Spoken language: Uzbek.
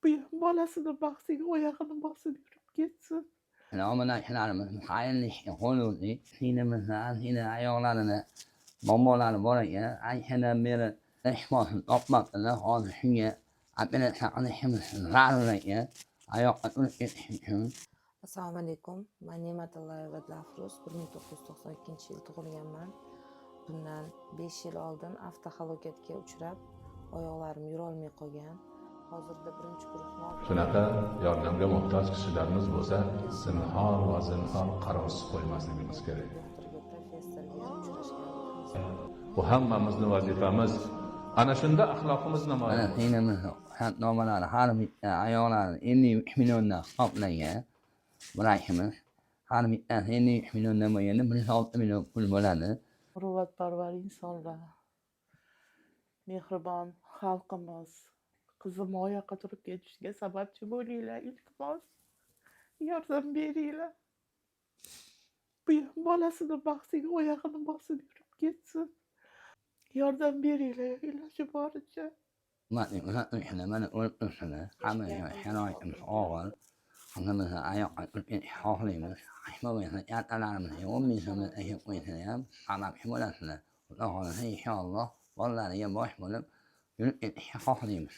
Bu ham bolasini boqsin, o yog'ini boqsin, yurib ketsin. Omonatlarimiz xayrli qoluvdi. Dinimizdan, dini ayoqlarini muammolari bor ekan. Anchadan beri ishmosin topmabdilar. Hozir shunga operatsiya qilishimiz zarur ekan. Oyoqqa urib ketish uchun. Assalomu alaykum. Men Ne'matullayev Dilafruz 1992 yil tug'ilganman. Bundan 5 yil oldin avtohalokatga uchrab, oyoqlarim yurolmay qolgan. Hozirda birinchi guruh Shunaqa yordamga muhtoj kishilarimiz bo'lsa, zinhor va zinhor qarovsiz qo'ymasligimiz kerak. doktorga, professorga uchrashganmiz. Bu hammamizning vazifamiz. Ana shunda axloqimiz namoyon Mana bo'ladi. dinimiz shartnomalari har bitta ayoqlari 53 milliondan hisoblangan. Vrachimiz har bittasi 53 milliondan bo'lganda 106 million pul bo'ladi. Muruvvatparvar insonlar, mehribon xalqimiz, qizim oyoqqa turib ketishiga sababchi bo'linglar, iltimos. Yordam beringlar. Bu ham bolasini boqsin, o yog'ini boqsin, yurib ketsin. Yordam beringlar, iloji boricha. Mana o'lib tursinlar. Hamma sharoitimiz og'ir. Hamamizni oyoqqa turib ketish xohlaymiz. Hech bo'lmasa ertalarimiz 10 ming so'mdan ajab qo'ysalar ham sababchi bo'lasizlar. Xudo xohlasa inshaalloh bolalariga bosh bo'lib yurib ketishni xohlaymiz.